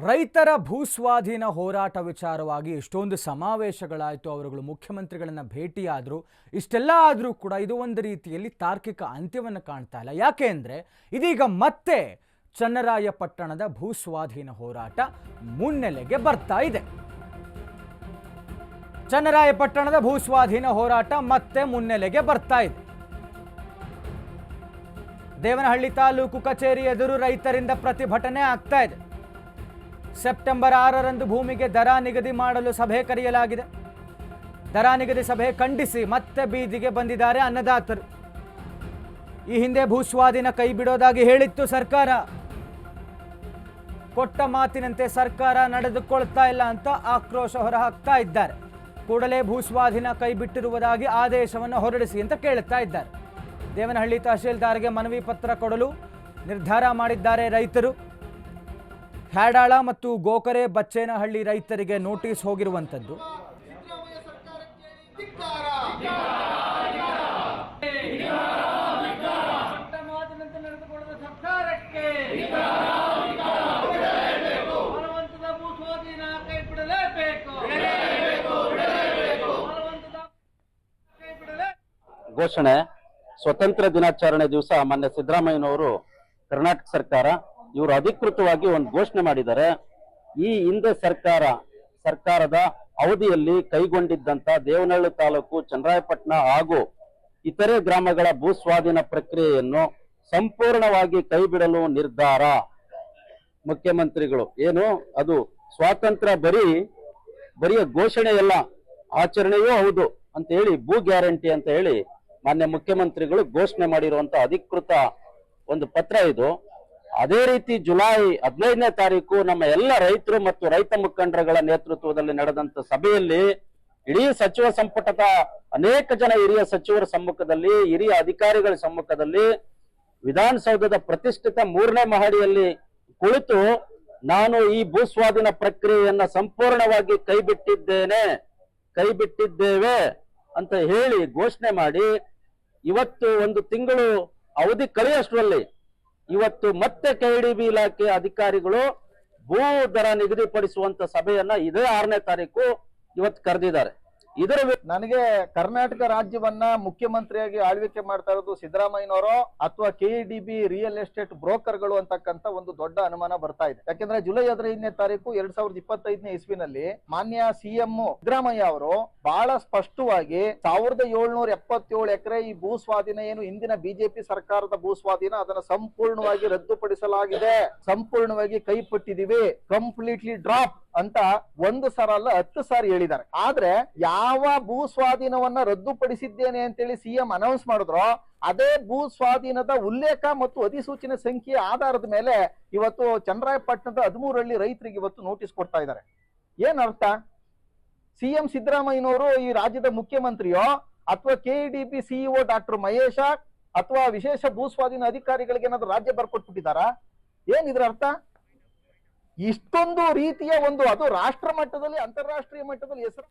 ರೈತರ ಭೂಸ್ವಾಧೀನ ಹೋರಾಟ ವಿಚಾರವಾಗಿ ಎಷ್ಟೊಂದು ಸಮಾವೇಶಗಳಾಯಿತು, ಅವರುಗಳು ಮುಖ್ಯಮಂತ್ರಿಗಳನ್ನು ಭೇಟಿಯಾದರು. ಇಷ್ಟೆಲ್ಲ ಆದರೂ ಕೂಡ ಇದು ಒಂದು ರೀತಿಯಲ್ಲಿ ತಾರ್ಕಿಕ ಅಂತ್ಯವನ್ನು ಕಾಣ್ತಾ ಇಲ್ಲ. ಯಾಕೆ ಅಂದರೆ ಇದೀಗ ಮತ್ತೆ ಚನ್ನರಾಯಪಟ್ಟಣದ ಭೂಸ್ವಾಧೀನ ಹೋರಾಟ ಮುನ್ನೆಲೆಗೆ ಬರ್ತಾ ಇದೆ. ಚನ್ನರಾಯಪಟ್ಟಣದ ಭೂಸ್ವಾಧೀನ ಹೋರಾಟ ಮತ್ತೆ ಮುನ್ನೆಲೆಗೆ ಬರ್ತಾ ಇದೆ. ದೇವನಹಳ್ಳಿ ತಾಲೂಕು ಕಚೇರಿ ಎದುರು ರೈತರಿಂದ ಪ್ರತಿಭಟನೆ ಆಗ್ತಾ ಇದೆ. ಸೆಪ್ಟೆಂಬರ್ 6ರಂದು ಭೂಮಿಗೆ ದರ ನಿಗದಿ ಮಾಡಲು ಸಭೆ ಕರೆಯಲಾಗಿದೆ. ದರ ನಿಗದಿ ಸಭೆ ಖಂಡಿಸಿ ಮತ್ತೆ ಬೀದಿಗೆ ಬಂದಿದ್ದಾರೆ ಅನ್ನದಾತರು. ಈ ಹಿಂದೆ ಭೂಸ್ವಾಧೀನ ಕೈ ಬಿಡೋದಾಗಿ ಹೇಳಿತ್ತು ಸರ್ಕಾರ. ಕೊಟ್ಟ ಮಾತಿನಂತೆ ಸರ್ಕಾರ ನಡೆದುಕೊಳ್ತಾ ಇಲ್ಲ ಅಂತ ಆಕ್ರೋಶ ಹೊರಹಾಕ್ತಾ ಇದ್ದಾರೆ. ಕೂಡಲೇ ಭೂಸ್ವಾಧೀನ ಕೈ ಬಿಟ್ಟಿರುವುದಾಗಿ ಆದೇಶವನ್ನು ಹೊರಡಿಸಿ ಅಂತ ಕೇಳುತ್ತಾ ಇದ್ದಾರೆ. ದೇವನಹಳ್ಳಿ ತಹಶೀಲ್ದಾರ್ಗೆ ಮನವಿ ಪತ್ರ ಕೊಡಲು ನಿರ್ಧಾರ ಮಾಡಿದ್ದಾರೆ ರೈತರು. ಹ್ಯಾಡಾಳ ಮತ್ತು ಗೋಕರೆ ಬಚ್ಚೇನಹಳ್ಳಿ ರೈತರಿಗೆ ನೋಟಿಸ್ ಹೋಗಿರುವಂಥದ್ದು. ಘೋಷಣೆ ಸ್ವತಂತ್ರ ದಿನಾಚರಣೆ ದಿವಸ ಮಾನ್ಯ ಸಿದ್ದರಾಮಯ್ಯನವರು ಕರ್ನಾಟಕ ಸರ್ಕಾರ ಇವರು ಅಧಿಕೃತವಾಗಿ ಒಂದು ಘೋಷಣೆ ಮಾಡಿದ್ದಾರೆ. ಈ ಹಿಂದೆ ಸರ್ಕಾರದ ಅವಧಿಯಲ್ಲಿ ಕೈಗೊಂಡಿದ್ದಂತ ದೇವನಹಳ್ಳಿ ತಾಲೂಕು ಚನ್ನರಾಯಪಟ್ಟಣ ಹಾಗೂ ಇತರೆ ಗ್ರಾಮಗಳ ಭೂಸ್ವಾಧೀನ ಪ್ರಕ್ರಿಯೆಯನ್ನು ಸಂಪೂರ್ಣವಾಗಿ ಕೈಬಿಡಲು ನಿರ್ಧಾರ. ಮುಖ್ಯಮಂತ್ರಿಗಳು ಏನು ಅದು ಸ್ವಾತಂತ್ರ್ಯ ಬರಿಯ ಘೋಷಣೆಯಲ್ಲ, ಆಚರಣೆಯೂ ಹೌದು ಅಂತ ಹೇಳಿ ಭೂ ಗ್ಯಾರಂಟಿ ಅಂತ ಹೇಳಿ ಮಾನ್ಯ ಮುಖ್ಯಮಂತ್ರಿಗಳು ಘೋಷಣೆ ಮಾಡಿರುವಂತ ಅಧಿಕೃತ ಒಂದು ಪತ್ರ ಇದು. ಅದೇ ರೀತಿ ಜುಲೈ 15ನೇ ತಾರೀಕು ನಮ್ಮ ಎಲ್ಲ ರೈತರು ಮತ್ತು ರೈತ ಮುಖಂಡರುಗಳ ನೇತೃತ್ವದಲ್ಲಿ ನಡೆದಂತ ಸಭೆಯಲ್ಲಿ ಇಡೀ ಸಚಿವ ಸಂಪುಟದ ಅನೇಕ ಜನ ಹಿರಿಯ ಸಚಿವರ ಸಮ್ಮುಖದಲ್ಲಿ, ಹಿರಿಯ ಅಧಿಕಾರಿಗಳ ಸಮ್ಮುಖದಲ್ಲಿ ವಿಧಾನಸೌಧದ ಪ್ರತಿಷ್ಠಿತ 3ನೇ ಮಹಡಿಯಲ್ಲಿ ಕುಳಿತು ನಾನು ಈ ಭೂಸ್ವಾಧೀನ ಪ್ರಕ್ರಿಯೆಯನ್ನ ಸಂಪೂರ್ಣವಾಗಿ ಕೈಬಿಟ್ಟಿದ್ದೇವೆ ಅಂತ ಹೇಳಿ ಘೋಷಣೆ ಮಾಡಿ ಇವತ್ತು ಒಂದು ತಿಂಗಳು ಅವಧಿ ಕಳೆಯಷ್ಟರಲ್ಲಿ ಇವತ್ತು ಮತ್ತೆ KDB ಇಲಾಖೆ ಅಧಿಕಾರಿಗಳು ಭೂ ದರ ನಿಗದಿಪಡಿಸುವಂತ ಸಭೆಯನ್ನ ಇದೇ 6ನೇ ತಾರೀಕು ಇವತ್ತು ಕರೆದಿದ್ದಾರೆ. ಇದರ ನನಗೆ ಕರ್ನಾಟಕ ರಾಜ್ಯವನ್ನ ಮುಖ್ಯಮಂತ್ರಿಯಾಗಿ ಆಳ್ವಿಕೆ ಮಾಡ್ತಾ ಇರೋದು ಸಿದ್ದರಾಮಯ್ಯನವರು ಅಥವಾ KDB ರಿಯಲ್ ಎಸ್ಟೇಟ್ ಬ್ರೋಕರ್ಗಳು ಅಂತಕ್ಕಂತ ಒಂದು ದೊಡ್ಡ ಅನುಮಾನ ಬರ್ತಾ ಇದೆ. ಯಾಕೆಂದ್ರೆ ಜುಲೈ 15ನೇ ತಾರೀಕು 2025ನೇ ಇಸ್ವಿನಲ್ಲಿ ಮಾನ್ಯ CM ಸಿದ್ದರಾಮಯ್ಯ ಅವರು ಬಹಳ ಸ್ಪಷ್ಟವಾಗಿ 1777 ಎಕರೆ ಈ ಭೂ ಸ್ವಾಧೀನ ಏನು ಹಿಂದಿನ ಬಿಜೆಪಿ ಸರ್ಕಾರದ ಭೂ ಸ್ವಾಧೀನ ಅದನ್ನ ಸಂಪೂರ್ಣವಾಗಿ ರದ್ದುಪಡಿಸಲಾಗಿದೆ, ಸಂಪೂರ್ಣವಾಗಿ ಕೈಪಟ್ಟಿದೀವಿ, ಕಂಪ್ಲೀಟ್ಲಿ ಡ್ರಾಪ್ ಅಂತ 1 ಸಲ ಅಲ್ಲ 10 ಸಾರಿ ಹೇಳಿದ್ದಾರೆ. ಆದ್ರೆ ಯಾವ ಭೂ ಸ್ವಾಧೀನವನ್ನ ರದ್ದುಪಡಿಸಿದ್ದೇನೆ ಅಂತೇಳಿ CM ಅನೌನ್ಸ್ ಮಾಡಿದ್ರು ಅದೇ ಭೂ ಸ್ವಾಧೀನದ ಉಲ್ಲೇಖ ಮತ್ತು ಅಧಿಸೂಚನೆ ಸಂಖ್ಯೆ ಆಧಾರದ ಮೇಲೆ ಇವತ್ತು ಚನ್ನರಾಯಪಟ್ಟಣದ 13 ಹಳ್ಳಿ ರೈತರಿಗೆ ಇವತ್ತು ನೋಟಿಸ್ ಕೊಡ್ತಾ ಇದ್ದಾರೆ. ಏನ್ ಅರ್ಥ? CM ಸಿದ್ದರಾಮಯ್ಯನವರು ಈ ರಾಜ್ಯದ ಮುಖ್ಯಮಂತ್ರಿಯೋ ಅಥವಾ KDB CEO ಡಾಕ್ಟರ್ ಮಹೇಶ ಅಥವಾ ವಿಶೇಷ ಭೂ ಸ್ವಾಧೀನ ಅಧಿಕಾರಿಗಳಿಗೆ ಏನಾದ್ರು ರಾಜ್ಯ ಬರ್ಕೊಟ್ಬಿಟ್ಟಿದಾರ? ಏನ್ ಇದ್ರ ಅರ್ಥ? ಇಷ್ಟೊಂದು ರೀತಿಯ ಒಂದು ಅದು ರಾಷ್ಟ್ರ ಮಟ್ಟದಲ್ಲಿ ಅಂತಾರಾಷ್ಟ್ರೀಯ ಮಟ್ಟದಲ್ಲಿ ಹೆಸರು